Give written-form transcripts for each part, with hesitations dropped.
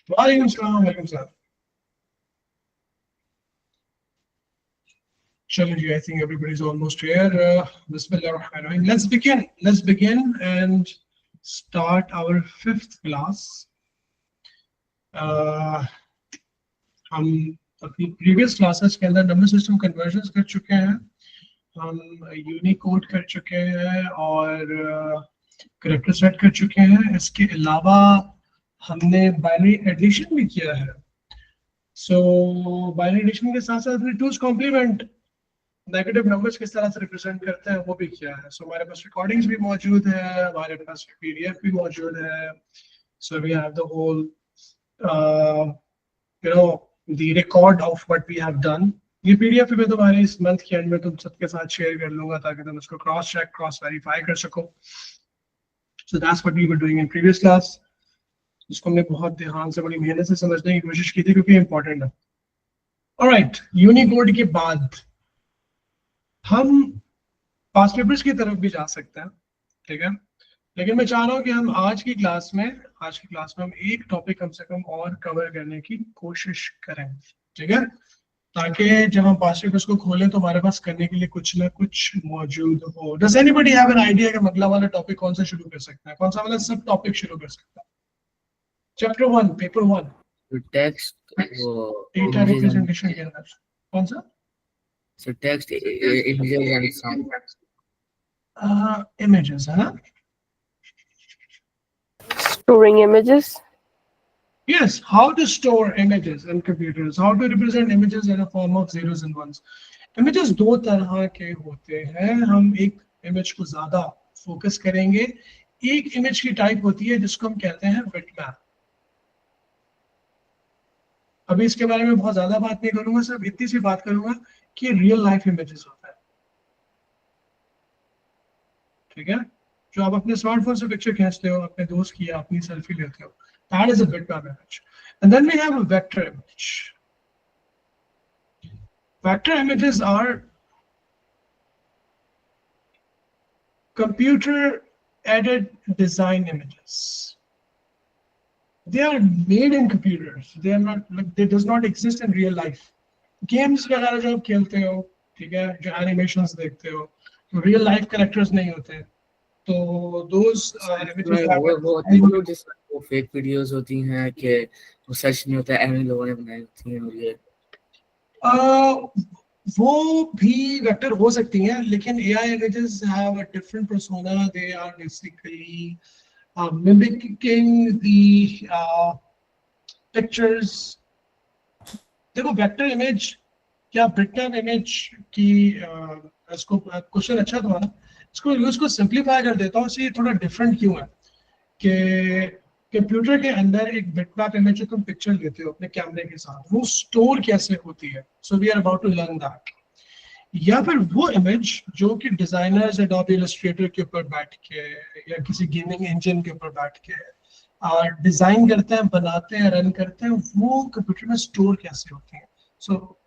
वालेकुम सलाम, वालेकुम सलाम। चलो जी, I think everybody's almost here. Bismillahirrahmanirrahim. Let's begin. Let's begin and start our fifth class. हम अपनी previous classes के अंदर number system conversions कर चुके हैं, हम यूनिकोड कर चुके हैं और करेक्टर सेट कर चुके हैं। इसके अलावा हमने बाइनरी एडिशन भी किया है। सो बाइनरी एडिशन के साथ साथ हमने टूज कॉम्प्लीमेंट नेगेटिव नंबर्स किस तरह से रिप्रेजेंट करते हैं वो भी किया है। सो हमारे पास रिकॉर्डिंग्स भी मौजूद है, हमारे पास पीडीएफ भी मौजूद है। So we have the whole you know the record of what we have done. ये पीडीएफ मैं तुम्हारे इस मंथ के एंड में तुम सबके साथ शेयर कर लूंगा ताकि तुम इसको क्रॉस चेक क्रॉस वेरीफाई कर सको। So that's what we were doing in previous class. इसको हमने बहुत ध्यान से बड़ी मेहनत से समझने की कोशिश की थी क्योंकि इंपॉर्टेंट है। ऑलराइट, यूनिकोड के बाद हम पास्ट पेपर्स की तरफ भी जा सकते हैं, ठीक है। लेकिन मैं चाह रहा हूँ कि हम आज की क्लास में हम एक टॉपिक कम से कम और कवर करने की कोशिश करें, ठीक है, ताकि जब हम पास्ट पेपर्स को खोलें तो हमारे पास करने के लिए कुछ ना कुछ मौजूद हो। Does anybody have an idea कि अगला वाला टॉपिक कौन सा शुरू कर सकता है, कौन सा वाला सब टॉपिक शुरू कर सकता है? Chapter 1 paper 1 text data representation के अंदर कौन सा? So text, images and sound. Images, है ना? Storing images. Yes, how to store images in computers, how to represent images in a form of zeros and ones. Images दो तरह के होते हैं, हम एक image को ज़्यादा फोकस करेंगे। एक image की टाइप होती है जिसको हम कहते हैं बिटमैप। अभी इसके बारे में बहुत ज़्यादा बात नहीं करूँगा, सिर्फ इतनी सी बात करूँगा कि रियल लाइफ इमेजेस होता है, ठीक है, जो आप अपने स्मार्टफोन से पिक्चर खींचते हो, अपने दोस्त की या अपनी सेल्फी लेते हो, that is a bitmap image. And then we have a vector image. Vector images are computer aided design images. They are made in computers. They are not like, they does not exist in real life. Games वगैरह जो आप खेलते हो, ठीक है, जो animations देखते हो, तो real life characters नहीं होते, तो those images वो फेक वीडियोस होती हैं कि वो सच नहीं होता है, एम लोगों ने बनाई होती हैं, और ये वो भी वेक्टर हो सकती हैं, लेकिन AI images have a different persona. They are basically mimicking the pictures. देखो वेक्टर इमेज क्या बिटमैप इमेज की इसको क्वेश्चन अच्छा तुम्हारा, इसको यूज को सिंप्लीफाई कर देता हूँ। ये थोड़ा डिफरेंट क्यों है कि कंप्यूटर के अंदर एक बिटमैप इमेज जो तुम पिक्चर लेते हो अपने कैमरे के साथ, वो स्टोर कैसे होती है। So we are about to learn that. या फिर वो इमेज जो कि डिजाइनर्स एडोबी इलस्ट्रेटर के ऊपर बैठ के या किसी गेमिंग इंजन के ऊपर बैठ के डिजाइन करते हैं, बनाते हैं, रन करते हैं, वो कंप्यूटर में स्टोर कैसे होती है। सो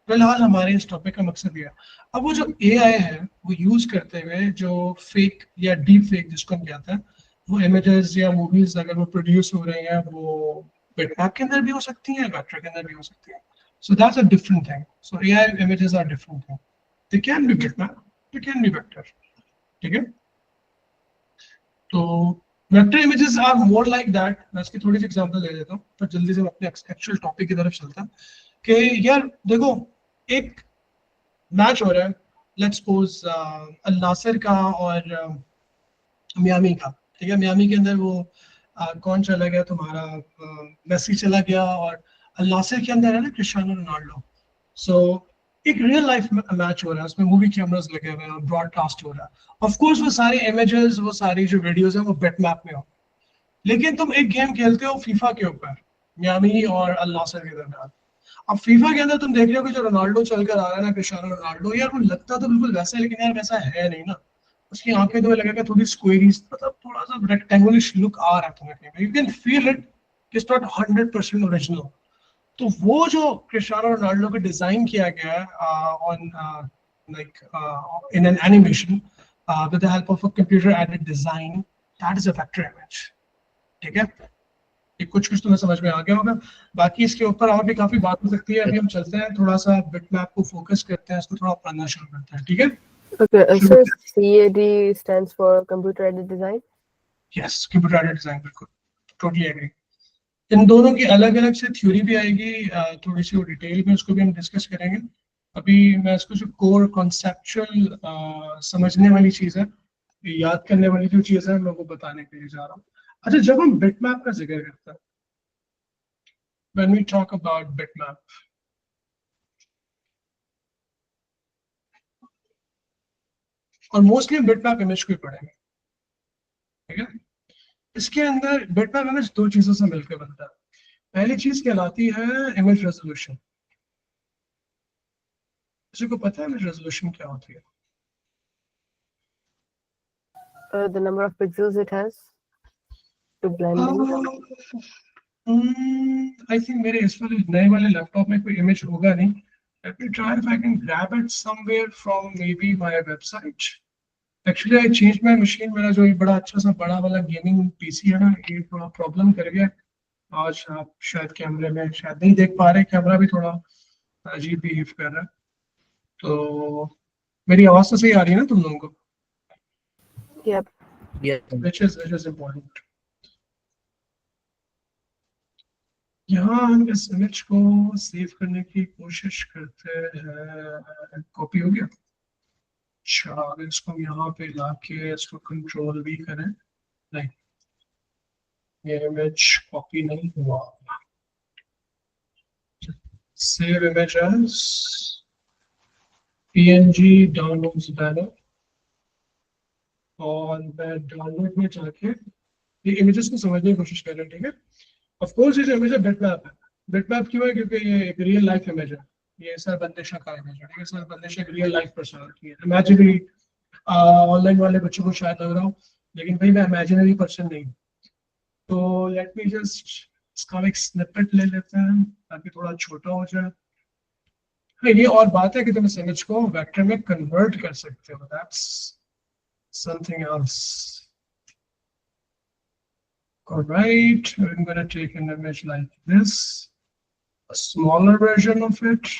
फिलहाल हमारे इस टॉपिक का मकसद ये है। अब वो जो AI है वो यूज करते हुए जो फेक या डीप फेक जिसको हम कहते हैं, वो इमेजेस या मूवीज अगर वो प्रोड्यूस हो रही हैं, वो बिटमैप के अंदर भी हो सकती हैं, वेक्टर के अंदर भी हो सकती हैं। So that's a different thing. So AI images are different thing. They can be bitmap, they can be vector, ठीक है। तो vector images are more like that. मैं इसकी थोड़ी सी एग्जांपल दे देता हूँ, पर जल्दी से अपने एक्चुअल टॉपिक की तरफ चलता है कि यार देखो एक मैच हो रहा है, लेट्स सपोज अल नासिर का और मियामी का, ठीक है। मियामी के अंदर वो कौन चला गया तुम्हारा, मेसी चला गया, और अल नासिर के अंदर है ना क्रिस्टियानो रोनाल्डो। सो एक रियल लाइफ मैच हो रहा है, उसमें मूवी कैमरास लगे हुए हैं, ब्रॉडकास्ट हो रहा है। ऑफ कोर्स वो सारे इमेजेस, वो सारी जो वीडियोस हैं वो बिटमैप में हो, लेकिन तुम एक गेम खेलते हो फीफा के ऊपर, मियामी और अल नासिर के दरमियान। अब फीफा के अंदर तुम देख रहे हो कि जो रोनाल्डो चलकर आ रहा है ना, क्रिस्टियानो रोनाल्डो, यार वो लगता तो बिल्कुल वैसा है, लेकिन यार वैसा है नहीं ना। उसकी आंखें तो लगेगा थोड़ी स्क्वेरीज, मतलब थोड़ा सा रेक्टेंगुलर लुक आ रहा है तुम्हें, you can feel it, it's not 100% original. तो वो जो क्रिस्टियानो रोनाल्डो को डिजाइन किया गया है on like in an animation with the help of a computer aided design, that is a vector image, ठीक है। ये कुछ कुछ तुम्हें समझ में आ गया होगा। बाकी इसके ऊपर और भी काफी बात हो सकती है। अभी हम चलते हैं, थोड़ा सा बिटमैप को फोकस करते हैं, इसको थोड़ा पढ़ना शुरू करते हैं, ठीक है? Okay, शुरू so करते CAD stands for Computer Aided Design. हैं। यस, कंप्यूटर एडेड डिजाइन, बिल्कुल, टोटली एग्री। इन दोनों की अलग अलग से थ्योरी भी आएगी, थोड़ी सी वो डिटेल में उसको भी हम डिस्कस करेंगे। अभी मैं इसको जो कोर कॉन्सेप्चुअल समझने वाली चीज है, याद करने वाली जो चीज है, मैं वो बताने के लिए जा रहा हूँ। अच्छा, जब हम बिटमैप का जिक्र करते हैं, when we talk about bitmap, और मोस्टली हम बिटमैप इमेज को ही पढ़ेंगे, ठीक है? इसके अंदर बिटमैप इमेज दो चीजों से मिलकर बनता है। पहली चीज कहलाती है इमेज रेजोल्यूशन। किसी को पता है इमेज रेजोल्यूशन क्या होती है? The number of pixels it has to blend in. I think मेरे इस वाले नए वाले लैपटॉप में कोई इमेज होगा नहीं। Let me try if I can grab it somewhere from maybe my website. Actually, I changed my machine. मेरा जो ये बड़ा अच्छा सा बड़ा वाला गेमिंग पीसी है ना, ये थोड़ा प्रॉब्लम कर गया। आज आप शायद कैमरे में शायद नहीं देख पा रहे, कैमरा भी थोड़ा अजीब बिहेव कर रहा है। तो मेरी आवाज तो सही आ रही है ना तुम लोगों को? Yep. Yeah. which is important. यहाँ हम इस इमेज को सेव करने की कोशिश करते हैं। कॉपी हो गया। अच्छा, अगर इसको हम यहाँ पे लाके इसको कंट्रोल भी करें, नहीं, ये इमेज कॉपी नहीं हुआ। Save image as PNG downloads banner, और मैं डाउनलोड में जाके ये इमेजेस को समझने की कोशिश कर रहे हैं, ठीक है? ऑफ कोर्स ये जो इमेज है बिटमैप है। बिटमैप क्यों है? क्योंकि ये एक रियल लाइफ इमेज है। ये सर बंदिशा का इमेज है, ठीक है? सर बंदिशा एक रियल लाइफ पर्सन की है। इमेजिनरी ऑनलाइन वाले बच्चों को शायद लग रहा हो, लेकिन भाई मैं इमेजिनरी पर्सन नहीं हूँ। तो लेट मी जस्ट इसका एक स्निपेट ले लेते हैं ताकि थोड़ा छोटा हो जाए। हाँ, ये और बात है कि तुम इस इमेज को वेक्टर में कन्वर्ट कर सकते हो, that's something else. All right, I'm going to take an image like this, a smaller version of it,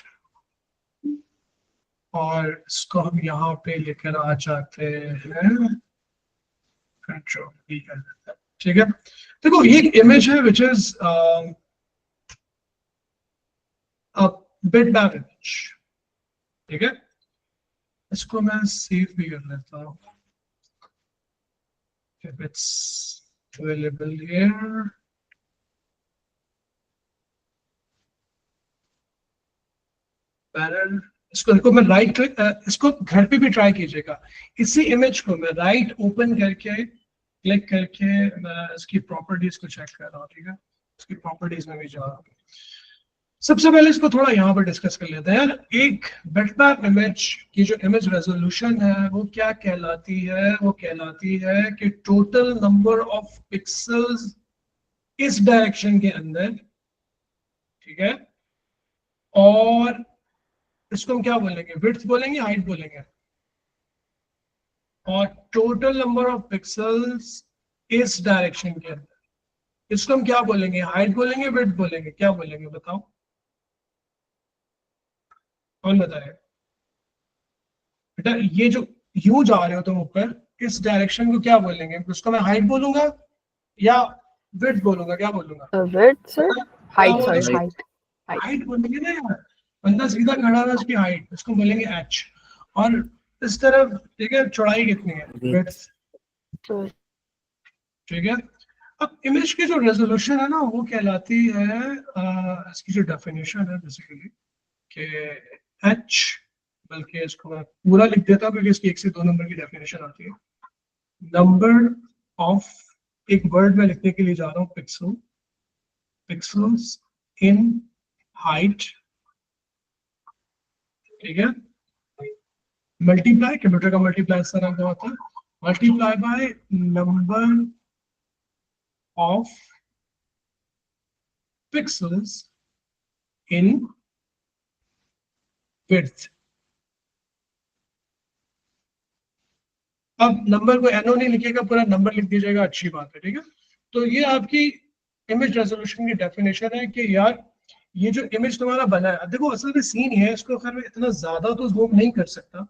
और इसको हम यहाँ पे लेकर आ जाते हैं, कंट्रोल भी कर देते हैं, ठीक है? देखो, ये एक इमेज है which is a bitmap image, ठीक है? इसको मैं सेव भी कर लेता हूँ, if it's available here. Panel, इसको देखो, मैं राइट क्लिक, इसको घर पे भी ट्राई कीजिएगा। इसी इमेज को मैं राइट ओपन करके क्लिक करके मैं इसकी प्रॉपर्टीज को चेक कर रहा हूँ, ठीक है? इसकी प्रॉपर्टीज में भी जा रहा हूँ। सबसे पहले इसको थोड़ा यहाँ पर डिस्कस कर लेते हैं यार। एक बिटमैप इमेज की जो इमेज रेजोल्यूशन है वो क्या कहलाती है? वो कहलाती है कि टोटल नंबर ऑफ पिक्सल्स इस डायरेक्शन के अंदर, ठीक है? और इसको हम क्या बोलेंगे? विड्थ बोलेंगे, हाइट बोलेंगे? और टोटल नंबर ऑफ पिक्सल्स इस डायरेक्शन के अंदर, इसको हम क्या बोलेंगे? हाइट बोलेंगे, विड्थ बोलेंगे? क्या बोलेंगे बताओ, कौन बताएगा? बेटा, ये जो यू जा रहे हो तुम ऊपर, इस डायरेक्शन को क्या बोलेंगे? उसको मैं हाइट बोलूंगा या विड्थ बोलूंगा? क्या बोलूंगा? Width, sir? Height, क्या sorry, बोलेंगे? height. Height. हाइट बोलेंगे ना यार, बंदा सीधा खड़ा है, उसकी हाइट, उसको बोलेंगे एच। और इस तरफ, ठीक है, चौड़ाई कितनी है? विड्थ, So, ठीक है? अब इमेज की जो रेजोल्यूशन है ना, वो कहलाती है, इसकी जो डेफिनेशन है बेसिकली कि एच, बल्कि इसको मैं पूरा लिख देता हूँ क्योंकि इसकी 1 से 2 नंबर की डेफिनेशन आती है। नंबर ऑफ, एक वर्ड में लिखने के लिए जा रहा हूँ, पिक्सल, पिक्सल्स इन हाइट, ठीक है? मल्टीप्लाई, कंप्यूटर का मल्टीप्लाई इस तरह का होता है, multiply by number of pixels in width. अब नंबर को एनओ नहीं लिखिएगा, पूरा नंबर लिख दीजिएगा, अच्छी बात है, ठीक है? तो ये आपकी इमेज रेजोल्यूशन की डेफिनेशन है कि यार ये जो इमेज तुम्हारा बना है, देखो असल में सीन है, इसको अगर मैं इतना ज्यादा तो जूम नहीं कर सकता,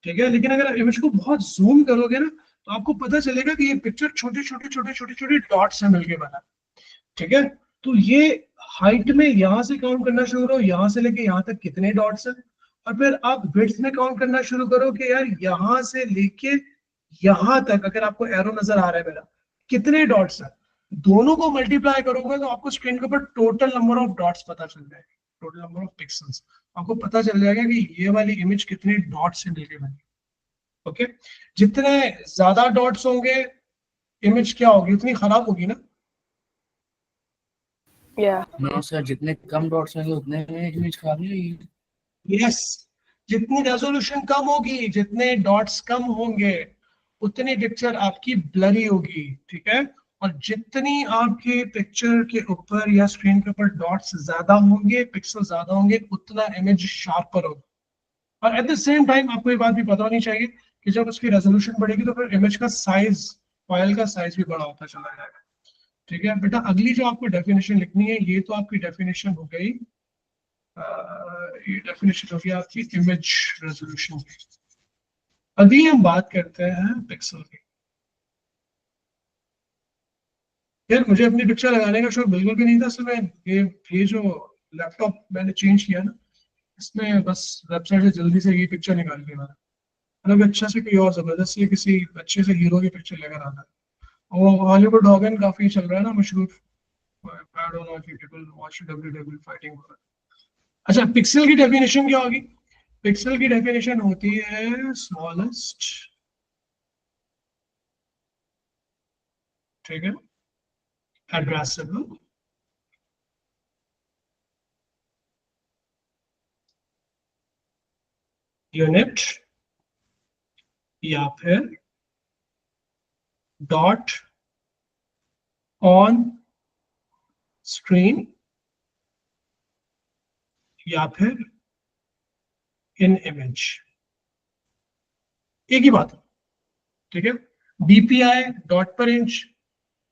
ठीक है, लेकिन अगर इमेज को बहुत जूम करोगे ना तो आपको पता चलेगा कि ये पिक्चर छोटे छोटे छोटे छोटे छोटे डॉट से मिलके बना है, ठीक है। तो ये हाइट में यहाँ से काउंट करना शुरू करो, यहाँ से लेके यहाँ तक कितने डॉट्स हैं, और फिर आप विड्थ में काउंट करना शुरू करो कि यार यहाँ से लेके यहाँ तक अगर आपको एरो नजर आ रहा है मेरा, कितने डॉट्स हैं, दोनों को मल्टीप्लाई करोगे तो आपको स्क्रीन के ऊपर टोटल नंबर ऑफ डॉट्स पता चल जाएगा, टोटल नंबर ऑफ पिक्सल्स आपको पता चल जाएगा कि ये वाली इमेज कितने डॉट से मिलके बनी। ओके, जितने ज्यादा डॉट्स होंगे इमेज क्या होगी, उतनी खराब होगी ना। Yeah. नो सर, जितने कम डॉट्स होंगे उतने में इमेज खराब नहीं होगी। यस, जितनी रेजोल्यूशन कम होगी, जितने डॉट्स कम होंगे, उतनी पिक्चर आपकी ब्लरी होगी, ठीक है। और जितनी आपके पिक्चर के ऊपर या स्क्रीन के ऊपर डॉट्स ज्यादा होंगे, पिक्सल ज्यादा होंगे, उतना इमेज शार्पर होगा। और एट द सेम टाइम आपको ये बात भी पता होनी चाहिए कि जब उसकी रेजोल्यूशन बढ़ेगी तो फिर इमेज का साइज, फाइल का साइज भी बड़ा होता चला जाएगा, ठीक है बेटा। अगली जो आपको डेफिनेशन लिखनी है, ये तो आपकी डेफिनेशन हो गई, ये डेफिनेशन हो गई आपकी इमेज रेजोल्यूशन की। अभी हम बात करते हैं पिक्सल की। यार मुझे अपनी पिक्चर लगाने का शौक बिल्कुल भी नहीं था, असल में ये जो लैपटॉप मैंने चेंज किया ना, इसमें बस वेबसाइट से जल्दी से ये पिक्चर निकाल के मैंने, मतलब अच्छा से कोई और जबरदस्त से किसी अच्छे से हीरो की पिक्चर लेकर आता है। वो हॉलीवुड हॉगन काफी चल रहा है ना मशहूर, I don't know if you people watch WWE fighting वगैरह। अच्छा, पिक्सल की डेफिनेशन क्या होगी? पिक्सल की डेफिनेशन होती है स्मॉलेस्ट, ठीक है, एड्रेसेबल यूनिट या फिर डॉट ऑन स्क्रीन या फिर इन इमेज, एक ही बात है, ठीक है। डीपीआई डॉट पर इंच,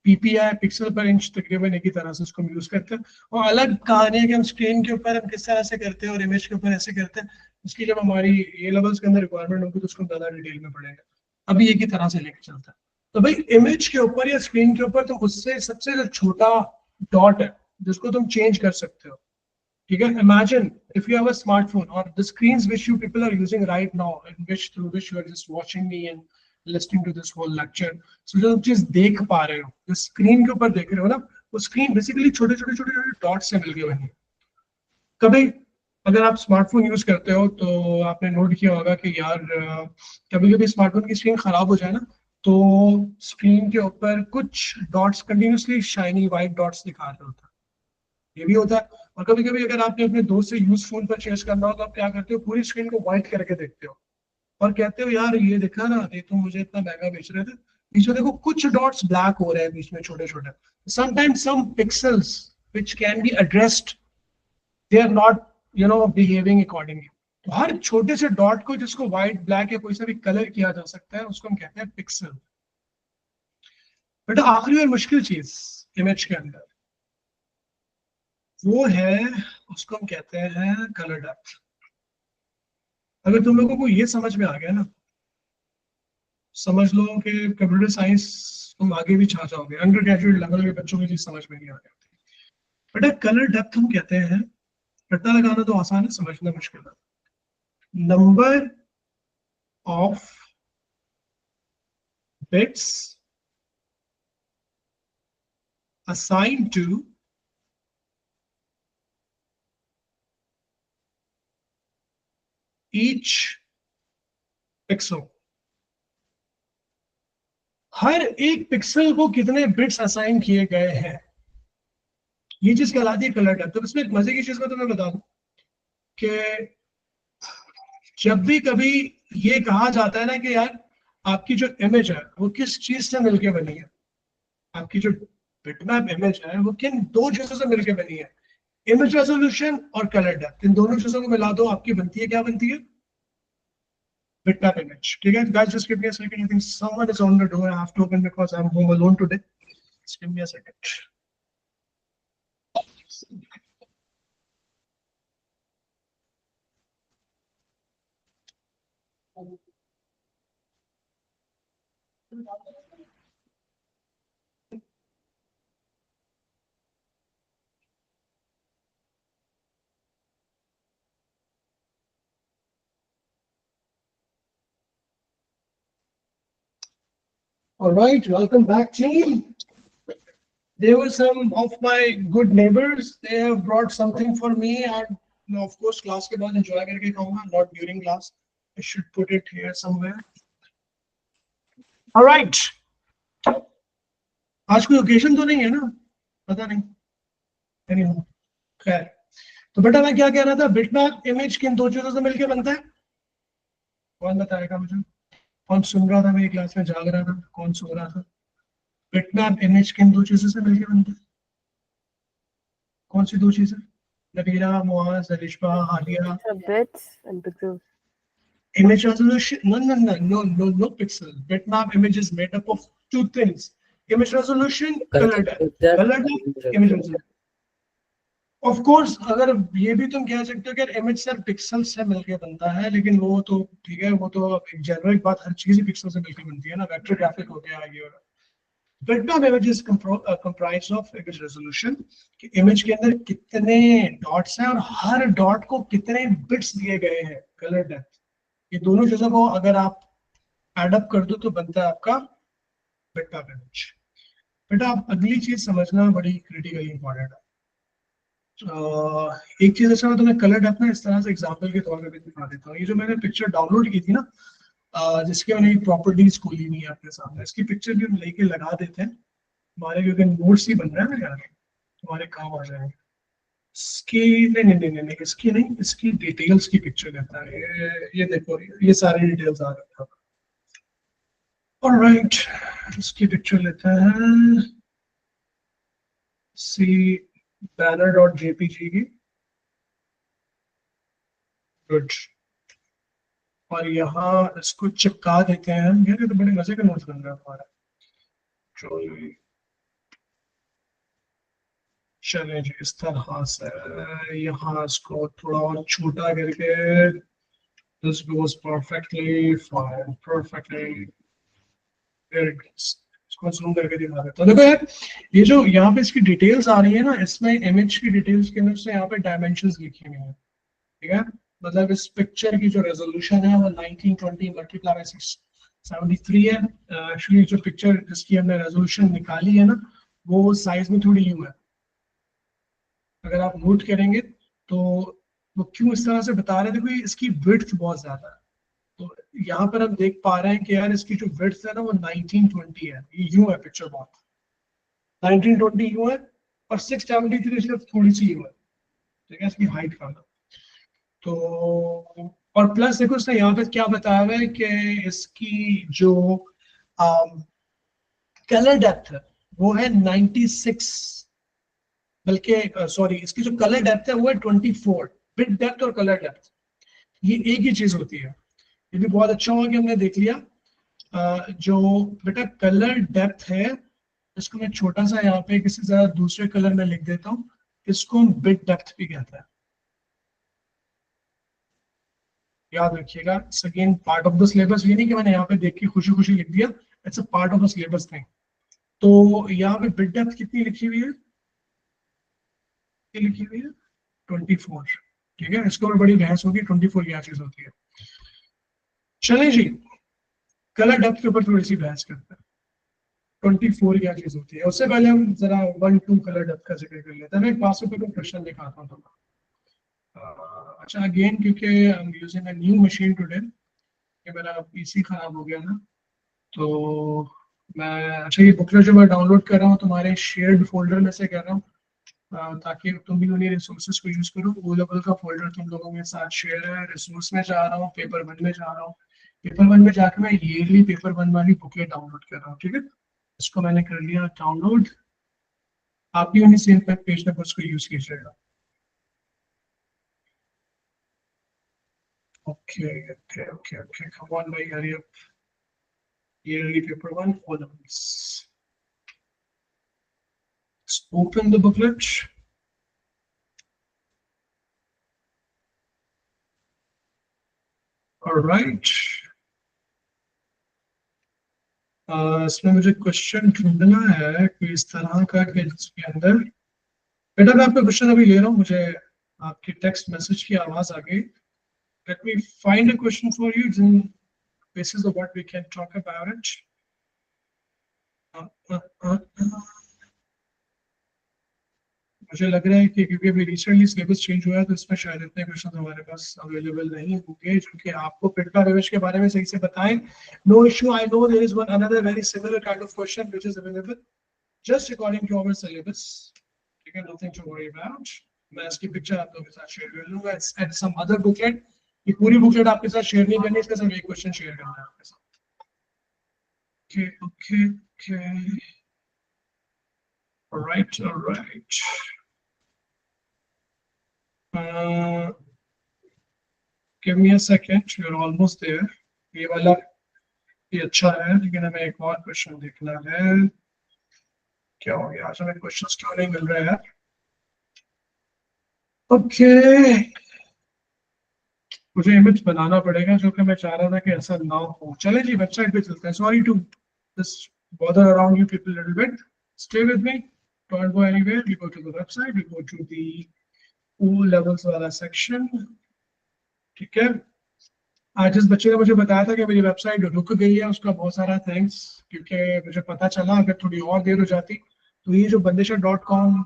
पीपीआई पिक्सल पर इंच, तकरीबन एक ही तरह से उसको यूज करते हैं। और अलग कहानी है कि हम स्क्रीन के ऊपर हम किस तरह से करते हैं और इमेज के ऊपर ऐसे करते हैं, उसकी जब हमारी ये लेवल्स के अंदर रिक्वायरमेंट होगी तो उसको ज्यादा डिटेल में पड़ेगा, अभी एक ही तरह से लेके चलता है। तो भाई इमेज के ऊपर या स्क्रीन के ऊपर तुम उससे सबसे जो छोटा डॉट है जिसको तुम चेंज कर सकते हो, ठीक है। Imagine if you have a smartphone और the screens which you people are using right now in which through which you are just watching me and listening to this whole lecture, so जो चीज देख पा रहे हो, जो screen के ऊपर देख रहे हो ना, वो स्क्रीन बेसिकली छोटे छोटे छोटे छोटे डॉट से मिलके बनी है। कभी अगर आप स्मार्टफोन यूज करते हो तो आपने नोट किया होगा कि यार कभी कभी स्मार्टफोन की स्क्रीन खराब हो जाए ना, तो स्क्रीन के ऊपर कुछ dots continuously shiny white dots दिखा रहे होता है, ये भी होता है। और कभी कभी अगर आपने अपने दोस्त से यूज फोन परचेज करना हो तो आप क्या करते हो, पूरी स्क्रीन को व्हाइट करके देखते हो और कहते हो यार ये देखा ना, ये तो मुझे इतना महंगा बेच रहे थे, पीछे देखो कुछ डॉट्स ब्लैक हो रहे हैं बीच में छोटे छोटे। Sometimes some pixels which can be addressed, they are not behaving accordingly. तो हर छोटे से डॉट को जिसको व्हाइट ब्लैक या कोई सा भी कलर किया जा सकता है उसको हम कहते हैं पिक्सल। बेटा आखिरी और मुश्किल चीज इमेज के अंदर वो है, उसको हम कहते हैं कलर डेप्थ। अगर तुम लोगों को ये समझ में आ गया ना, समझ लो कि कंप्यूटर साइंस तुम आगे भी छा जाओगे, अंडर ग्रेजुएट लेवल के बच्चों की चीज समझ में नहीं आ रही। बेटा कलर डेप्थ हम कहते हैं, पता लगाना तो आसान है, समझना मुश्किल है। Number of bits assigned to each pixel, हर एक पिक्सल को कितने बिट्स असाइन किए गए हैं, ये चीज कहलाती है कलर डेप्थ। तो इसमें एक मजे की चीज मैं तुम्हें बता दूं कि जब भी कभी ये कहा जाता है ना कि यार आपकी जो इमेज है वो किस चीज से मिलके बनी है, आपकी जो बिटमैप इमेज है वो किन दो चीजों से मिलके बनी है, इमेज रेजोल्यूशन और कलर डेप्थ, इन दोनों चीजों को मिला दो आपकी बनती है, क्या बनती है, bitmap image. ठीक है guys, just give me a second. I think someone is on the door. I have to open because I'm home alone today. Just give me a second. All right, welcome back, team. There were some of my good neighbors. They have brought something for me, and of course, class के बाद enjoy करके खाऊंगा, not during class. I should put it here somewhere. All right. आज कोई occasion तो नहीं है ना? पता नहीं. Anyhow, खैर. तो बेटा मैं क्या कह रहा था? बिटमैप इमेज किन दो चीजों से मिलके बनता है? कौन बताएगा मुझे? कौन सुन रहा था मेरी क्लास में, जाग रहा था? कौन सो रहा था? बिटमैप इमेज किन दो चीजों से मिलके बनता है? कौन सी दो चीजें? नबीरा, मुआज, अलिशबा, हालिया. Bits and pixels. Image resolution? No pixel. Bitmap image is made up of two things: image resolution, color depth. Color depth, image resolution. Of course, अगर ये भी तुम कह सकते हो कि इमेज सिर्फ पिक्सल से मिलके बनता है, लेकिन वो तो ठीक है, वो तो एक जेनरिक बात, हर चीज ही पिक्सल से मिलके बनती है ना. वेक्टर ग्राफिक हो गया ये. Bitmap image is comprised of image resolution, कि इमेज के अंदर कितने डॉट्स हैं और हर डॉट को कितने बिट्स दिए गए हैं. कलर डेप्थ, ये दोनों चीजों को अगर आप एड अप कर दो तो बनता है आपका बिटमैप इमेज. बेटा आप अगली चीज समझना बड़ी क्रिटिकली इंपॉर्टेंट है. एक चीज अच्छा मैं तुम्हें कलर डेप्थ ना इस तरह से एग्जांपल के तौर पे भी दिखा देता हूँ. ये जो मैंने पिक्चर डाउनलोड की थी ना, जिसके मैंने प्रॉपर्टीज खोली हुई है अपने सामने, इसकी पिक्चर भी हम लेके लगा देते हैं हमारे, क्योंकि नोट्स ही बन रहा है ना यार, तुम्हारे काम आ जाएंगे. इसकी नहीं, इसकी नहीं, इसकी डिटेल्स की पिक्चर लेता है. ये देखो, ये सारी डिटेल्स आ रही है. ऑलराइट, इसकी पिक्चर लेते हैं. सी banner.jpg की. गुड. और यहाँ इसको चिपका देते हैं. यार ये तो बड़े मजे का नोट्स बन रहा है हमारा. चले जी, इस तरह से यहाँ इसको थोड़ा और छोटा करके. This goes perfectly fine, perfectly. There it goes. इसको जूम करके दिखा देता हूँ. देखो यार, ये जो यहाँ पे इसकी डिटेल्स आ रही है ना, इसमें इमेज की डिटेल्स के अंदर से यहाँ पे डायमेंशंस लिखी हुई है. ठीक है, मतलब इस पिक्चर की जो रेजोल्यूशन है वो 1920 मल्टीप्लाई बाय 673 है. एक्चुअली जो पिक्चर जिसकी हमने रेजोल्यूशन निकाली है ना, वो साइज में थोड़ी यूं है. अगर आप नोट करेंगे तो वो क्यों इस तरह से बता रहे थे, क्योंकि इसकी विड्थ बहुत ज्यादा है. तो यहाँ पर हम देख पा रहे हैं कि यार इसकी जो विड्थ है ना वो 1920 है. ये यूं है पिक्चर, बहुत 1920 यूं है, और 673 सिर्फ थोड़ी सी यूं है. ठीक है, इसकी हाइट का. तो और प्लस देखो इसने यहाँ पे क्या बताया हुआ है कि इसकी जो कलर डेप्थ है वो है 96, बल्कि सॉरी, इसकी जो कलर डेप्थ है वो है 24. बिट डेप्थ और कलर डेप्थ ये एक ही चीज होती है. ये भी बहुत अच्छा हुआ कि हमने देख लिया. जो बेटा कलर डेप्थ है, इसको मैं छोटा सा यहाँ पे किसी जरा दूसरे कलर में लिख देता हूँ. इसको हम बिट डेप्थ भी कहते हैं. याद रखिएगा, again part of the syllabus. ये नहीं कि मैंने यहाँ पे देख के खुशी खुशी लिख दिया. It's a part of the syllabus thing. तो यहाँ पे बिट डेप्थ कितनी लिखी हुई है? लिखी हुई है 24. ठीक है, इसको भी बड़ी बहस होगी 24 क्या चीज होती है. चलिए जी, कलर डेप्थ के ऊपर थोड़ी सी बहस करते हैं. 24 क्या चीज होती है, उससे पहले हम जरा 1-2 कलर डेप्थ का जिक्र कर लेते हैं. मैं एक पास पे कोई क्वेश्चन दिखाता हूँ. अच्छा, अगेन क्योंकि I am using a new machine today, कि मेरा पीसी खराब हो गया ना, तो मैं, अच्छा ये बुकलेट जो मैं डाउनलोड कर रहा हूँ तुम्हारे शेयर्ड फोल्डर में से कर रहा हूँ, ताकि तुम भी उन्हीं रिसोर्सेज को यूज करो. ओ लेवल का फोल्डर तुम लोगों के साथ शेयर है. रिसोर्स में जा रहा हूँ, पेपर 1 में जा रहा हूँ. पेपर 1 में जाकर मैं ईयरली पेपर 1 वाली बुकलेट डाउनलोड कर रहा हूँ. ठीक है, इसको मैंने कर लिया डाउनलोड. आप भी उन्हीं सेम पेज नंबर्स को यूज कीजिएगा. Okay okay okay okay, come on भाई, hurry up. Yearly paper 1 columns. Let's open the booklet. Alright, इसमें मुझे क्वेश्चन ढूंढना है कोई इस तरह का कि जिसके अंदर, बेटा मैं आपका क्वेश्चन अभी ले रहा हूँ, मुझे आपकी टेक्स्ट मैसेज की आवाज आ गई. Let me find a question for you in basis of what we can talk about it. मुझे लग रहा है कि क्योंकि अभी रिसेंटली सिलेबस चेंज हुआ है तो इसमें शायद इतने क्वेश्चन हमारे पास अवेलेबल नहीं होंगे जो कि आपको पिटका रिविज के बारे में सही से बताएं. No issue, I know there is one another very similar kind of question which is available just according to our syllabus. ठीक है, नथिंग टू वरी अबाउट. मैं इसकी पिक्चर आप लोगों के साथ शेयर कर लूंगा. It's at some other booklet. ये पूरी बुकलेट आपके साथ शेयर नहीं करनी, इसका सिर्फ एक क्वेश्चन शेयर करना है आपके साथ. Okay okay okay, alright alright. Give me a second, you're almost there. ये वाला ये अच्छा है लेकिन हमें एक और क्वेश्चन देखना है. क्या हो गया आज हमें क्वेश्चंस क्यों नहीं मिल रहे हैं? ओके, मुझे इमेज बनाना पड़ेगा जो कि मैं चाह रहा था कि ऐसा ना हो. चले जी वेबसाइट पे चलते हैं. Sorry to just bother around you people a little bit. Stay with me, don't go anywhere. We go to the website, we go to the O levels वाला section. ठीक है, आज जिस बच्चे ने मुझे बताया था कि मेरी वेबसाइट रुक गई है उसका बहुत सारा थैंक्स, क्योंकि मुझे पता चला अगर थोड़ी और देर हो जाती तो ये जो bandisha.com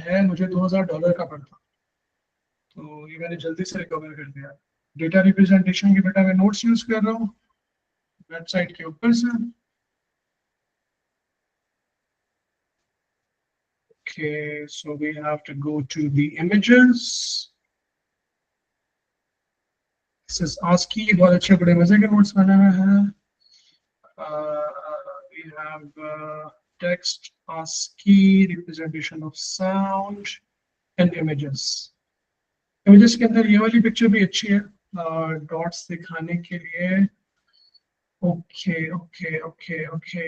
है मुझे $2000 का पड़ता. तो ये मैंने जल्दी से रिकवर कर दिया. डेटा रिप्रेजेंटेशन की बेटा मैं नोट्स यूज कर रहा हूँ वेबसाइट के ऊपर से. Okay, so we have to go to the images. This is ASCII. बहुत अच्छे बड़े मजे के नोट्स बने हुए हैं. We have text, ASCII, representation of sound and images. Images के अंदर ये वाली पिक्चर भी अच्छी है डॉट्स दिखाने के लिए. ओके ओके ओके ओके,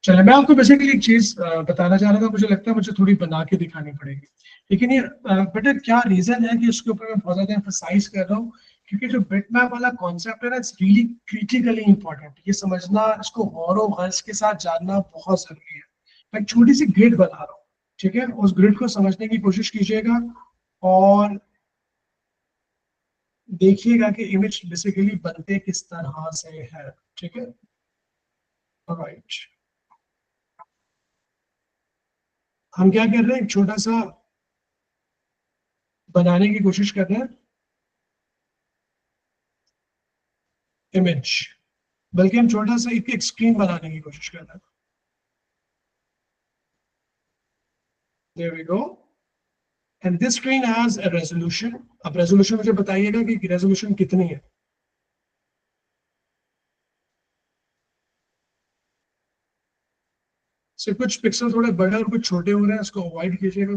चलो मैं आपको बेसिकली एक चीज बताना चाह रहा था. मुझे लगता है मुझे थोड़ी बना के दिखानी पड़ेगी, लेकिन ये बेटा क्या रीजन है कि उसके ऊपर मैं बहुत ज्यादा एम्फसाइज कर रहा हूँ, क्योंकि जो बिटमैप वाला कॉन्सेप्ट है ना, इट्स रियली क्रिटिकली इंपॉर्टेंट. ये समझना, इसको गौर गर्ज के साथ जानना बहुत जरूरी है. मैं एक छोटी सी ग्रिड बना रहा हूँ, ठीक है, उस ग्रिड को समझने की कोशिश कीजिएगा और देखिएगा कि इमेज बेसिकली बनते किस तरह से है. ठीक है, ऑलराइट. हम क्या कर रहे हैं, एक छोटा सा बनाने की कोशिश कर रहे हैं इमेज, बल्कि हम छोटा सा एक स्क्रीन बनाने की कोशिश कर रहे हैं. There we go. And this screen has a resolution. अब resolution मुझे बताइएगा कि resolution कितनी है. सिर्फ कुछ पिक्सल थोड़े बड़े और कुछ छोटे हो रहे हैं, इसको अवॉइड कीजिएगा.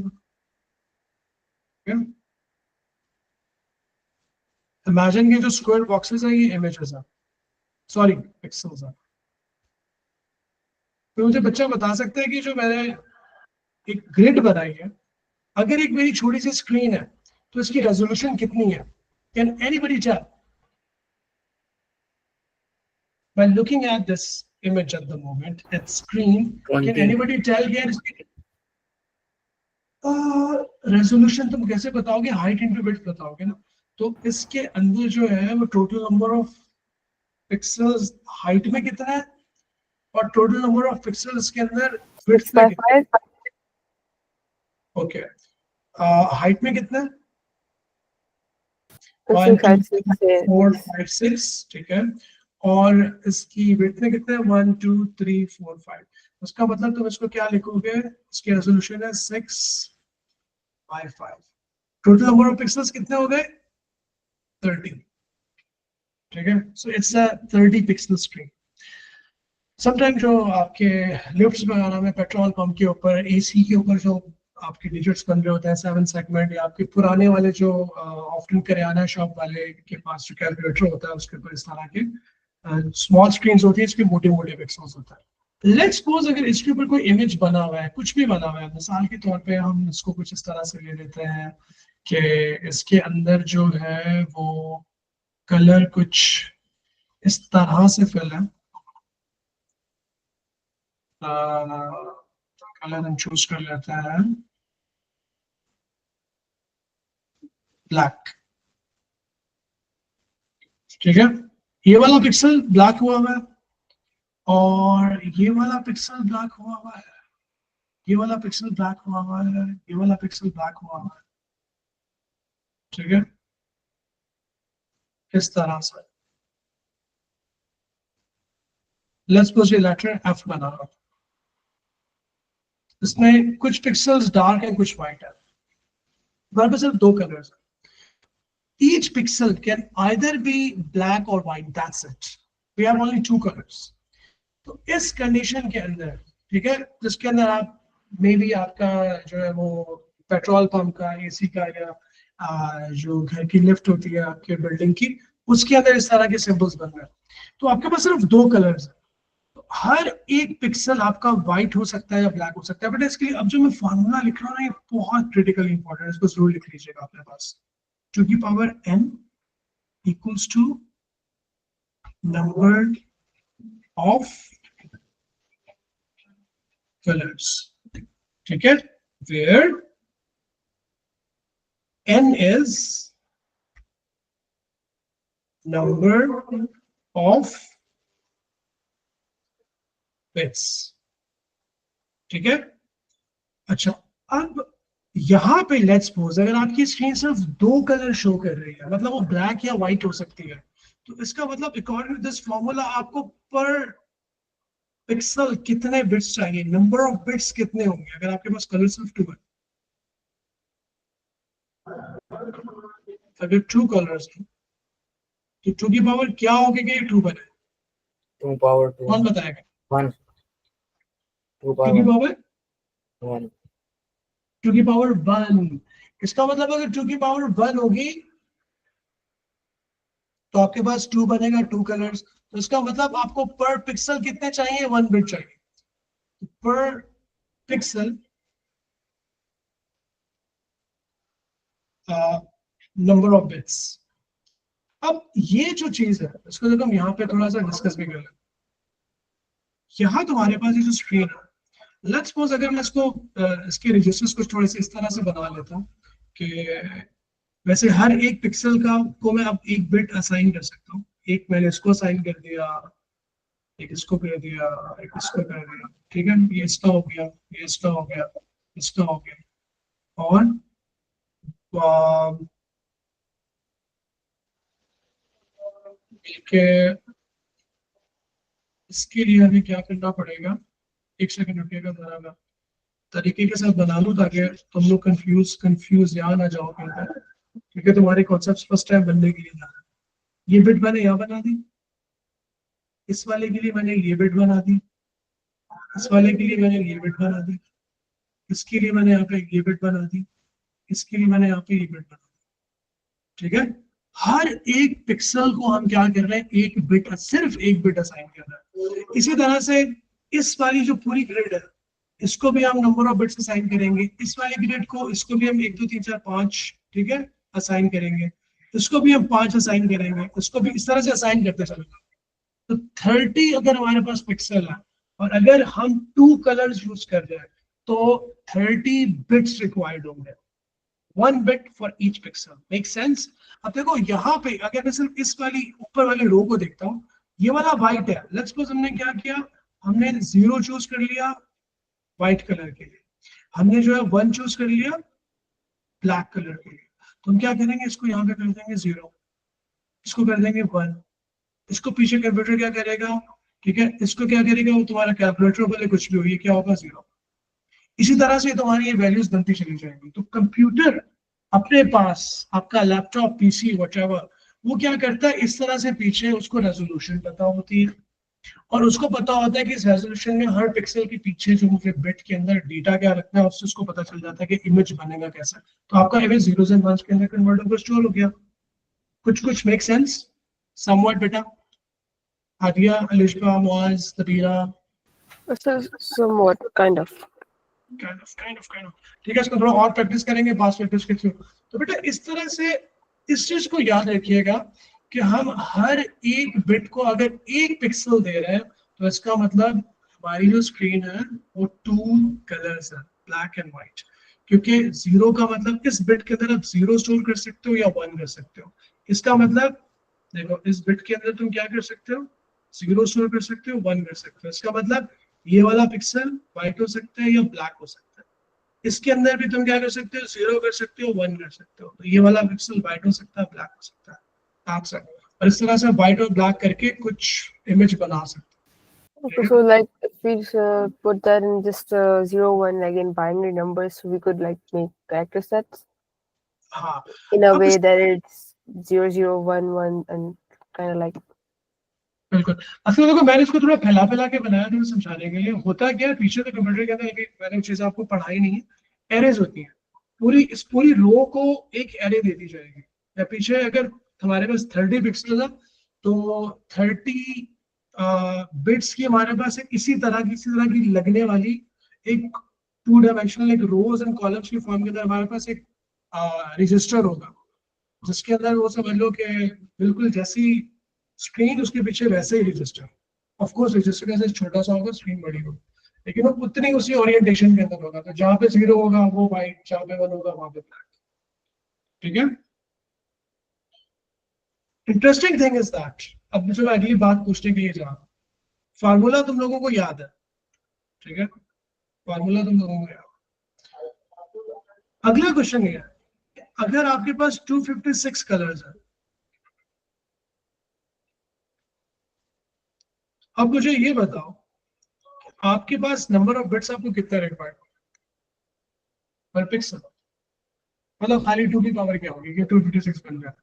इमेजिन के जो स्क्वायर बॉक्सेस हैं ये इमेजेस हैं, सॉरी पिक्सेल्स हैं. तो मुझे बच्चा बता सकता है कि जो मैंने एक ग्रिड बनाई है, अगर एक मेरी छोटी सी स्क्रीन है तो इसकी रेजोल्यूशन कितनी है? Can anybody tell? By looking at this image at the moment, at screen, 20. can anybody tell here resolution तुम कैसे बताओगे? हाइट इंटू विड्थ बताओगे ना. तो इसके अंदर जो है वो total number of pixels height में कितना है और टोटल नंबर ऑफ पिक्सेल्स के अंदर विड्थ में कितना है. ओके, हाइट में कितना है? 1 2 3 4 5 6. ठीक है, और इसकी विड्थ में कितना है? 1 2 3 4 5. उसका मतलब तुम इसको क्या लिखोगे? इसकी रेजोल्यूशन है 6x5. Total number of pixels कितने हो गए? 30. ठीक है, so it's a 30 pixel screen. Sometime जो आपके लिफ्ट्स वगैरह में पेट्रोल पंप के ऊपर, एसी के ऊपर जो आपके डिजिट्स बन रहे होते हैं 7 सेगमेंट, या आपके पुराने वाले जो ऑफ्टन करियाना शॉप वाले के पास जो कैलकुलेटर होता है उसके ऊपर इस तरह के स्मॉल स्क्रीन होती है, इसके मोटे मोटे पिक्सल्स होता है. लेट्स सपोज अगर इसके ऊपर कोई इमेज बना हुआ है, कुछ भी बना हुआ है, मिसाल के तौर पे हम इसको कुछ इस तरह से ले लेते हैं कि इसके अंदर जो है वो कलर कुछ इस तरह से फिल है। कलर हम चूज कर लेते हैं ब्लैक। ठीक है, ये वाला पिक्सल ब्लैक हुआ है और ये वाला पिक्सल ब्लैक हुआ है, ये वाला पिक्सल ब्लैक हुआ है, ये वाला पिक्सल ब्लैक हुआ है। ठीक है, इस तरह से लेट्स सपोज ये लेटर एफ बना रहा हूं, इसमें कुछ पिक्सल्स डार्क है कुछ व्हाइट है, हमारे पास सिर्फ दो कलर्स हैं। Each pixel can either be black or white, that's it. We have only two colors. तो इस कंडीशन के अंदर, ठीक है, जिसके अंदर आप मे बी आपका जो है वो पेट्रोल पंप का, एसी का, या जो घर की लिफ्ट होती है आपके बिल्डिंग की, उसके अंदर इस तरह के सिंबल्स बन रहे हैं। तो आपके पास सिर्फ दो कलर्स हैं, तो हर एक पिक्सल आपका व्हाइट हो सकता है या ब्लैक हो सकता है। बट इसके लिए अब जो मैं फॉर्मूला लिख रहा हूँ ना, ये बहुत क्रिटिकल इंपॉर्टेंट है, इसको जरूर लिख लीजिएगा अपने पास। 2 की power n equals to number of colors, ठीक है, where n is number of bits। ठीक है, अच्छा, अब यहाँ पे लेट्स सपोज अगर आपकी स्क्रीन सिर्फ दो कलर शो कर रही है, मतलब वो ब्लैक या व्हाइट हो सकती है, तो इसका मतलब अकॉर्डिंग टू दिस फॉर्मूला आपको पर पिक्सल कितने बिट्स चाहिए, नंबर ऑफ बिट्स कितने होंगे अगर आपके पास कलर सिर्फ टू है। अगर टू कलर्स हैं तो 2 की पावर क्या होगी कि 2 बने? 2 पावर 2 कौन बताएगा? 1 2 2 की पावर पावर 1 2 की पावर 1। इसका मतलब अगर 2 की पावर 1 होगी तो आपके पास 2 बनेगा, 2 कलर्स। तो इसका मतलब आपको पर पिक्सल कितने चाहिए? 1 बिट चाहिए। पर पिक्सल नंबर ऑफ बिट्स। अब ये जो चीज है इसको जब हम यहाँ पे थोड़ा सा डिस्कस भी कर लें, यहाँ तुम्हारे पास ये जो स्क्रीन है, लेट्स सपोज अगर मैं इसको इसके रजिस्टर्स कुछ थोड़े से इस तरह से बना लेता हूँ कि वैसे हर एक पिक्सल का को मैं अब एक बिट असाइन कर सकता हूँ। एक मैंने इसको असाइन कर दिया, एक इसको कर दिया, एक इसको कर दिया। ठीक है, ये इसका हो गया, ये इसका हो गया, इसका हो गया। और ठीक है, इसके लिए हमें क्या करना पड़ेगा? एक सेकंड रुकिएगा जरा, मैं तरीके के साथ बना लूं ताकि तुम लोग कंफ्यूज या ना जाओ कहीं पर। ठीक है, तुम्हारे कॉन्सेप्ट फर्स्ट टाइम बनने के लिए ना, ये बिट मैंने यहाँ बना दी, इस वाले के लिए मैंने ये बिट बना दी, इस वाले के लिए मैंने ये बिट बना दी, इसके लिए मैंने यहाँ पे ये बिट बना दी, इसके लिए मैंने यहाँ पे ये बिट बना दी। ठीक है, हर एक पिक्सल को हम क्या कर रहे हैं? एक बिट, सिर्फ एक बिट असाइन कर रहे हैं। इसी तरह से इस वाली जो पूरी ग्रिड है इसको भी हम नंबर ऑफ बिट्स असाइन करेंगे। इस वाले ग्रिड को, इसको भी हम 1 2 3 4 5, ठीक है, असाइन करेंगे। इसको भी हम 5 असाइन करेंगे, इसको भी इस तरह से असाइन करते चलेंगे। तो 30 अगर हमारे पास पिक्सल है और अगर हम 2 कलर्स यूज कर रहे हैं तो 30 बिट्स रिक्वायर्ड होंगे, 1 bit for each pixel. Make sense? अब देखो यहाँ पे अगर मैं सिर्फ इस वाली ऊपर वाले रो को देखता हूँ, ये वाला व्हाइट है। लेट्स सपोज हमने क्या किया, हमने 0 चूज कर लिया व्हाइट कलर के लिए, हमने जो है 1 चूज कर लिया ब्लैक कलर के लिए। तो हम क्या करेंगे, इसको यहाँ पे कर देंगे 0, इसको कर देंगे 1, इसको पीछे कंप्यूटर क्या करेगा? ठीक है, इसको क्या करेगा? वो तुम्हारा कैलकुलेटर बोले कुछ भी हो, ये क्या होगा? 0। इसी तरह से तुम्हारी ये वैल्यूज बनती चली जाएंगी। तो कंप्यूटर अपने पास, आपका लैपटॉप, पीसी, व्हाटएवर, वो क्या करता है, इस तरह से पीछे उसको रेजोल्यूशन पता होती है और उसको पता होता है कि इस रेजोल्यूशन में हर पिक्सल के पीछे जो मुझे बिट के अंदर डेटा क्या रखना है, उससे उसको पता चल जाता है कि इमेज बनेगा कैसा। तो आपका इमेज 0 एंड 1 के अंदर कन्वर्ट होकर स्टोर हो गया। कुछ मेक सेंस समवॉट बेटा? Hadiya, Alishba, Muaz, तबीरा? This is somewhat kind of. ठीक है, इसको थोड़ा और प्रैक्टिस करेंगे, पास प्रैक्टिस के थ्रू। तो बेटा इस तरह से इस चीज को याद रखिएगा कि हम हर एक बिट को अगर एक पिक्सल दे रहे हैं तो इसका मतलब हमारी जो स्क्रीन है वो 2 कलर्स है, ब्लैक एंड व्हाइट। क्योंकि 0 का मतलब इस बिट के अंदर आप 0 स्टोर कर सकते हो या 1 कर सकते हो। इसका मतलब देखो इस बिट के अंदर तुम क्या कर सकते हो, 0 स्टोर कर सकते हो, 1 कर सकते हो। इसका मतलब ये वाला पिक्सल व्हाइट हो सकता है या ब्लैक हो सकता है। इसके अंदर भी तुम क्या कर सकते हो, 0 कर सकते हो, 1 कर सकते हो। तो ये वाला पिक्सल व्हाइट हो सकता है, ब्लैक हो सकता है, डार्क साइड। और इस तरह से व्हाइट और ब्लैक करके कुछ इमेज बना सकते हो। Okay, so like if we put that in just 0, 1, like in binary numbers, we could like make character sets हाँ, in a अब way इस that it's 0, 0, 1, 1, and kind of like. बिल्कुल। असल में देखो मैंने इसको थोड़ा फैला फैला के बनाया था समझाने के लिए। होता क्या है, पीछे तो कंप्यूटर के अंदर अभी मैंने चीज आपको पढ़ाई नहीं है, एरेज होती है। इस पूरी रो को एक एरे दे दी जाएगी। या पीछे अगर हमारे पास 30 पिक्सल है तो 30 बिट्स की हमारे पास इसी तरह की लगने वाली एक 2 डायमेंशनल एक रोज एंड कॉलम्स की फॉर्म के अंदर हमारे पास एक रजिस्टर होगा, जिसके अंदर वो समझ लो कि बिल्कुल जैसी स्क्रीन उसके पीछे वैसे ही रजिस्टर। ऑफ कोर्स रजिस्टर कैसे छोटा सा होगा, स्क्रीन बड़ी होगी, लेकिन वो उतनी उसी ओरिएंटेशन के अंदर होगा। तो जहाँ पे 0 होगा वो व्हाइट, जहाँ पे 1 होगा वहां पे ब्लैक। ठीक है। इंटरेस्टिंग थिंग इज दैट, अब मुझे मैं अगली बात पूछने के लिए जा रहा हूं। फार्मूला तुम लोगों को याद है, ठीक है, फार्मूला तुम लोगों को याद। अगला क्वेश्चन ये है, अगर आपके पास 256 कलर्स है, अब मुझे ये बताओ आपके पास नंबर ऑफ बिट्स आपको कितना रिक्वायर्ड पर पिक्सल, मतलब खाली 2 की पावर क्या होगी कि 256 बन जाए।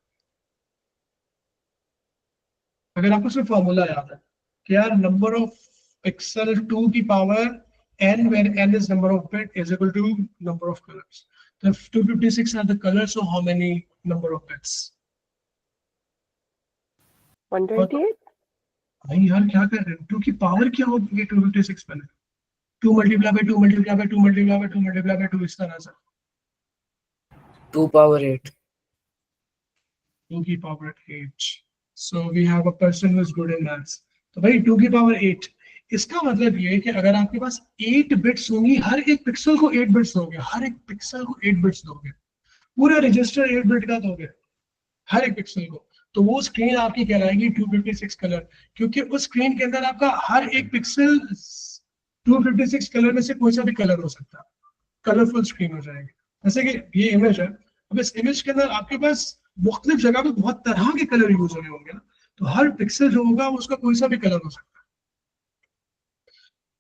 अगर आपको सिर्फ फॉर्मूला याद है कि यार नंबर ऑफ पिक्सल 2 की power n where n is number of bit is equal to number of colors. So if 256 are the colors, so how many number of bits? 128? भाई यार क्या कर रहे हो, 2 की पावर क्या होगी 256 बने, 2 multiply by 2 multiply by 2 multiply by 2 multiply by 2 इस तरह से 2 power 8। 2 की power 8। So we have a person who is good in maths. तो भाई 2 की पावर 8, इसका मतलब ये है कि अगर आपके पास 8 बिट्स होंगी, हर एक पिक्सल को 8 बिट्स दोगे, हर एक पिक्सल को 8 बिट्स दोगे, पूरा रजिस्टर 8 बिट का दोगे हर एक पिक्सल को, तो वो स्क्रीन आपकी कहलाएगी 256 कलर। क्योंकि उस स्क्रीन के अंदर आपका हर एक पिक्सल 256 कलर में से कोई सा भी कलर हो सकता है, कलरफुल स्क्रीन हो जाएगी। जैसे कि ये इमेज है, अब इस इमेज के अंदर आपके पास मुख्तलिफ जगह पे बहुत तरह के कलर यूज हो रहे होंगे ना, तो हर पिक्सल जो होगा उसका कोई सा भी कलर हो सकता है।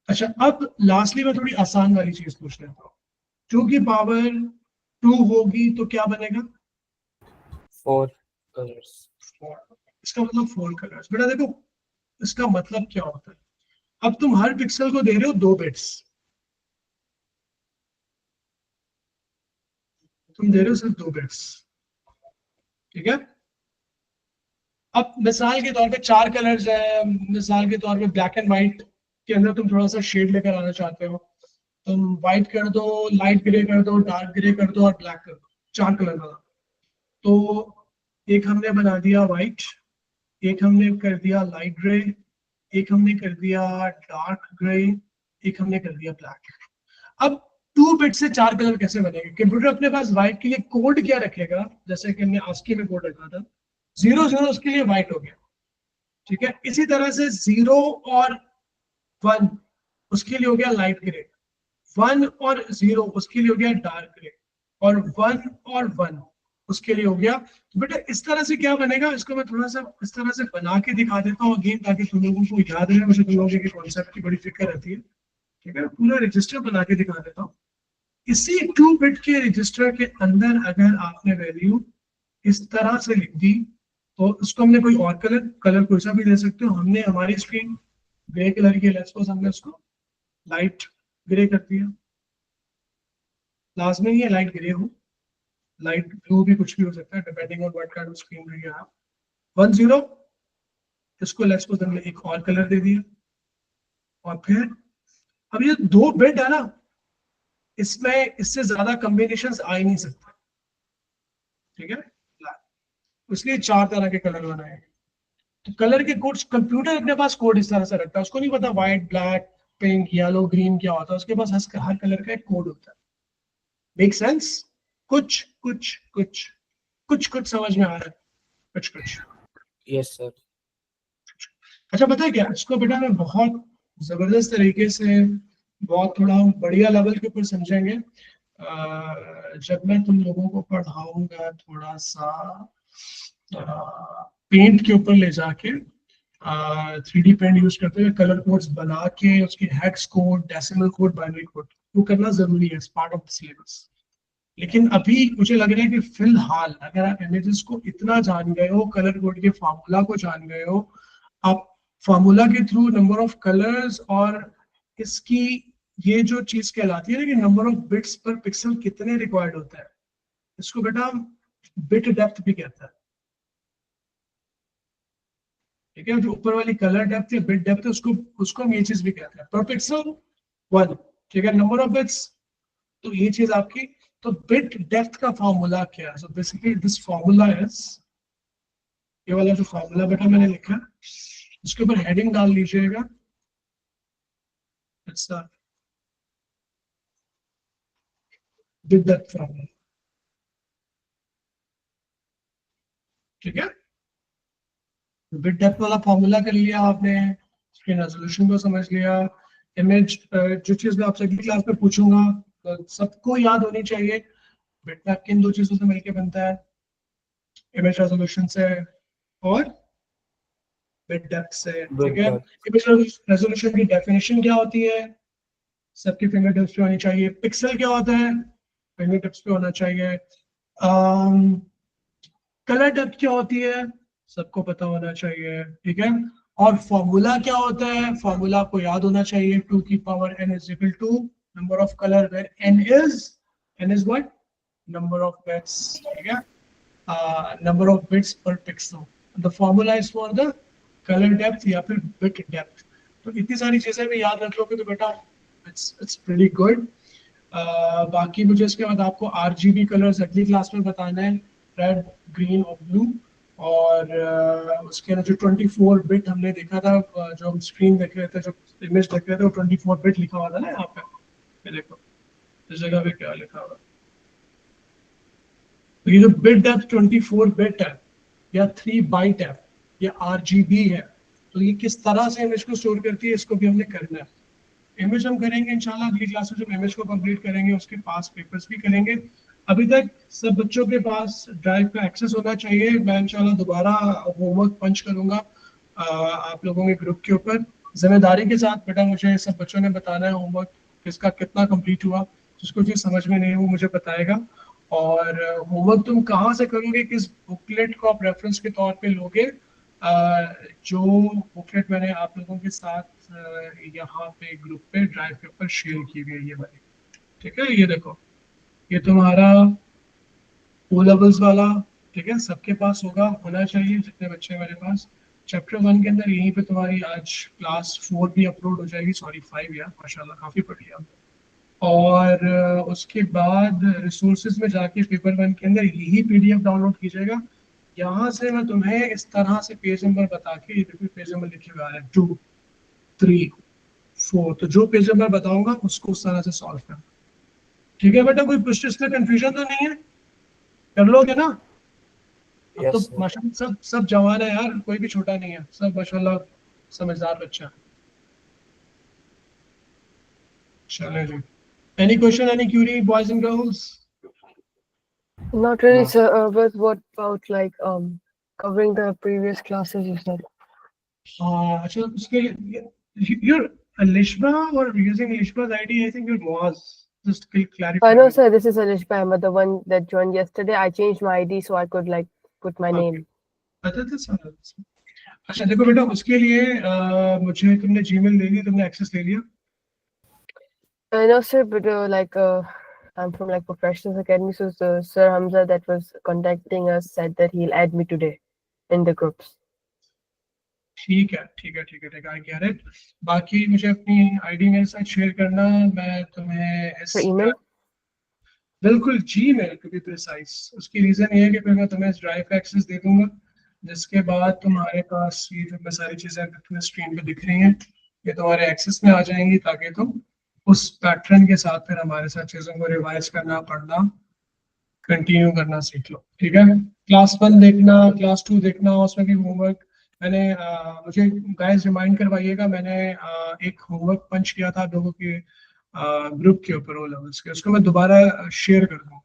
अच्छा, अब लास्टली मैं थोड़ी आसान वाली चीज पूछ लेता हूँ, 2 की पावर 2 होगी तो क्या बनेगा, 4 colors। 4। इसका मतलब 4 कलर्स। बेटा देखो इसका मतलब क्या होता है, अब तुम हर पिक्सल को दे रहे हो 2 बिट्स, तुम दे रहे हो सिर्फ 2 बिट्स, ठीक है। अब मिसाल के तौर पे 4 कलर्स है, मिसाल के तौर पे ब्लैक एंड व्हाइट के अंदर तुम थोड़ा सा शेड लेकर आना चाहते हो, तुम व्हाइट कर दो, लाइट ग्रे कर दो, डार्क ग्रे कर दो और ब्लैक कर दो, 4 कलर का। तो एक हमने बना दिया व्हाइट, एक हमने कर दिया लाइट ग्रे, एक हमने कर दिया डार्क ग्रे, एक हमने कर दिया ब्लैक। अब 2 बिट से 4 कलर कैसे बनेंगे, कंप्यूटर अपने पास व्हाइट के लिए कोड क्या रखेगा, जैसे कि हमने आस्की में कोड रखा था 0 0 उसके लिए व्हाइट हो गया, ठीक है। इसी तरह से 0 और 1 उसके लिए हो गया लाइट ग्रे, 1 और 0 उसके लिए हो गया डार्क ग्रे, और 1 और 1 उसके लिए हो गया। तो बेटा इस तरह से क्या बनेगा, इसको मैं थोड़ा सा इस तरह से बना के दिखा देता हूँ अगेन, ताकि तुम लोगों को याद रहे। मुझे तुम लोगों के कॉन्सेप्ट की बड़ी फिक्र रहती है, ठीक है। पूरा रजिस्टर बना के दिखा देता हूँ। इसी 2 बिट के रजिस्टर के अंदर अगर आपने वैल्यू इस तरह से लिख दी, तो उसको हमने कोई और कलर कोई सा भी दे सकते हो। हमने हमारी स्क्रीन ग्रे कलर की, लेट्स सपोज हमने उसको लाइट ग्रे कर दिया, लाजमी ये लाइट ग्रे हो, लाइट ब्लू भी कुछ भी हो सकता है depending on what kind of screen you have. 1 0 इसको लेट्स सपोज हमने एक और कलर दे दिया, और फिर अब ये 2 बिट है ना, इसमें इससे ज्यादा कॉम्बिनेशंस आ ही नहीं सकते, ठीक है। इसलिए 4 तरह के कलर बनाए। तो कलर के कोड्स, कंप्यूटर अपने पास कोड इस तरह से रखता है, उसको नहीं पता white, black, pink, yellow, green क्या होता है, उसके पास हर कलर का एक कोड होता है। Make sense? कुछ कुछ कुछ कुछ कुछ समझ में आ रहा है? कुछ कुछ। Yes sir. अच्छा, पता है क्या, इसको बेटा मैं बहुत जबरदस्त तरीके से, बहुत थोड़ा बढ़िया लेवल के ऊपर समझेंगे जब मैं तुम लोगों को पढ़ाऊंगा थोड़ा सा पेंट के ऊपर ले जाके, 3D पेंट यूज करते हुए कलर कोड्स बना के उसके hex code, decimal code, binary code, वो करना जरूरी है, पार्ट ऑफ द सिलेबस। लेकिन अभी मुझे लग रहा है कि फिलहाल अगर आप इमेजेस को इतना जान गए हो, कलर कोड के फार्मूला को जान गए हो, आप फार्मूला के थ्रू नंबर ऑफ कलर्स और इसकी ये जो चीज कहलाती है ना कि number of bits per pixel कितने रिक्वायर्ड होता है, इसको बेटा बिट डेप्थ भी कहता है। ठीक है, जो ऊपर वाली कलर डेप्थ या बिट डेप्थ है, उसको उसको हम ये चीज भी कहते हैं पर पिक्सल 1। ठीक है, नंबर ऑफ बिट्स, तो ये चीज आपकी। तो बिट डेप्थ का फॉर्मूला क्या है? So basically this formula is, ये वाला जो फॉर्मूला बेटा मैंने लिखा, इसके ऊपर हेडिंग डाल लीजिएगा, इट्स बिट डेप्थ फॉर्मूला। ठीक है, बिट डेप्थ वाला फॉर्मूला कर लिया आपने, स्क्रीन रेजोल्यूशन को समझ लिया, इमेज, जो चीज मैं आपसे अगली क्लास में पूछूंगा सबको याद होनी चाहिए, बिटमैप किन दो चीजों से मिलकर बनता है, इमेज रेजोल्यूशन से और बिट डेप्थ से। ठीक है, इमेज रेजोल्यूशन की डेफिनेशन क्या होती है, सबके फिंगर टिप्स पे होनी चाहिए। पिक्सल क्या होता है, फिंगर टिप्स पे होना चाहिए। कलर डेप्थ क्या होती है, सबको पता होना चाहिए। ठीक है, और फॉर्मूला क्या होता है, फॉर्मूला आपको याद होना चाहिए, 2 की power n is equal to number of colour where n is what, number of bits. ठीक है, number of bits per pixel, the formula is for the colour depth या फिर बिट डेप्थ। तो इतनी सारी चीजें भी याद रख लोगे तो बेटा इट्स प्रीटी गुड। बाकी मुझे इसके बाद आपको RGB कलर्स अगली क्लास में बताना है, रेड, ग्रीन और ब्लू। और उसके अंदर जो 24 बिट हमने देखा था, जो हम स्क्रीन देख रहे थे, जो इमेज देख रहे थे, वो 24 बिट लिखा हुआ था ना यहाँ पे, ये देखो इस जगह पे क्या लिखा हुआ। तो ये जो बिट डेप्थ 24 बिट है या 3 बाइट है या RGB है, तो ये किस तरह से इमेज को स्टोर करती है, इसको भी हमने करना है। इमेज हम करेंगे इंशाल्लाह अगली क्लास में, जब इमेज को कंप्लीट करेंगे उसके पास पेपर्स भी करेंगे। अभी तक सब बच्चों के पास ड्राइव का एक्सेस होना चाहिए। मैं इंशाल्लाह दोबारा होमवर्क पंच करूंगा आप लोगों के ग्रुप के ऊपर, जिम्मेदारी के साथ। बेटा मुझे सब बच्चों ने बताना है होमवर्क किसका कितना कंप्लीट हुआ, जिसको चीज समझ में नहीं है वो मुझे बताएगा। और होमवर्क तुम कहाँ से करोगे, किस बुकलेट को आप रेफरेंस के तौर पे लोगे, जो बुकलेट मैंने आप लोगों के साथ यहाँ पे ग्रुप पे ड्राइव के ऊपर शेयर की गई है ये वाली। ठीक है, ये देखो, ये तुम्हारा ओ लेवल्स वाला, ठीक है, सबके पास होना चाहिए जितने बच्चे मेरे पास। चैप्टर 1 के अंदर यहीं पे तुम्हारी आज क्लास 4 भी अपलोड हो जाएगी, सॉरी 5 यार, माशाल्लाह काफी बढ़िया। और उसके बाद रिसोर्सेज में जाके पेपर 1 के अंदर यही PDF डाउनलोड कीजिएगा। यहाँ से मैं तुम्हें इस तरह से पेज नंबर बता के, ये देखो पेज नंबर लिखे हुए आ रहे हैं 2, 3, 4, तो जो पेज नंबर बताऊंगा उसको उस तरह से सॉल्व करना। ठीक है बेटा, कोई प्रश्न इसमें कंफ्यूजन तो नहीं है, कर लोगे ना? अब तो यस सर। माशाल्लाह सब जवान है यार, कोई भी छोटा नहीं है, सब माशाल्लाह समझदार बच्चा है। चलो जी, any question, any query, boys and girls? Not really, No. sir. But what about like covering the previous classes you said? हाँ, अच्छा उसके लिए you're Alishba or using Alishba's ID, I think you're Moaz. Just clarify. I know, sir. This is Alishba Ahmed, the one that joined yesterday. I changed my ID so I could like put my Okay. name. अच्छा देखो बेटा, उसके लिए मुझे तुमने Gmail ले ली, तुमने access ले लिया? I know, sir, but I'm from like Professionals Academy, so Sir Hamza that was contacting us said that he'll add me today in the groups. ठीक है ठीक है ठीक है ठीक है, आई गेट इट। बाकी मुझे अपनी आईडी मेरे साथ शेयर करना, मैं तुम्हें इस For email? बिल्कुल Gmail to be precise. उसकी रीजन ये है कि फिर मैं तुम्हें इस ड्राइव का एक्सेस दे दूंगा, जिसके बाद तुम्हारे पास ये जो मैं सारी चीजें तुम्हें स्क्रीन पे दिख रही हैं ये तुम्हारे एक्सेस में आ जाएंगी, ताकि तुम उस पैटर्न के साथ फिर हमारे साथ चीजों को रिवाइज करना, पढ़ना, कंटिन्यू करना सीख लो। ठीक है, क्लास 1 देखना, क्लास 2 देखना, उसमें भी होमवर्क मैंने मुझे गाइस रिमाइंड करवाइएगा, मैंने एक होमवर्क पंच किया था लोगों के ग्रुप के ऊपर ओ लेवल्स के, उसको मैं दोबारा शेयर कर दूँ,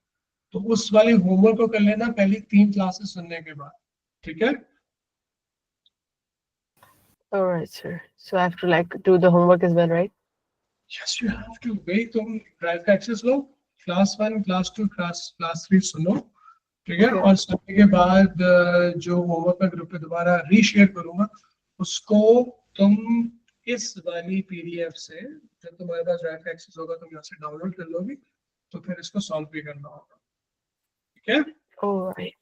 तो उस वाले होमवर्क को कर लेना पहली 3 क्लासेस सुनने के बाद। ठीक है, All right, sir. So I have to like do the homework as well, right? Yes you have to. भाई तुम ड्राइव का एक्सेस लो, क्लास 1, क्लास 2, क्लास 3 सुनो। ठीक है, Okay. और सुनने के बाद जो होमवर्क मैं ग्रुप पे दोबारा रीशेयर करूंगा उसको तुम इस वाली पीडीएफ से, जब तुम्हारे पास ड्राइव का एक्सेस होगा तुम यहाँ से डाउनलोड कर लोगे, तो फिर इसको सॉल्व भी करना होगा। ठीक है, All right.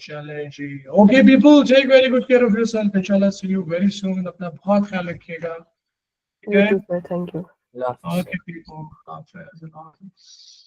चलें जी। Okay people, take very good care of yourself, इंशाल्लाह सी यू वेरी सून। अपना बहुत ख्याल रखिएगा। ठीक You है, too, sir. Thank you. अल्लाह हाफ़िज़। ओके पीपल, हाफिज़।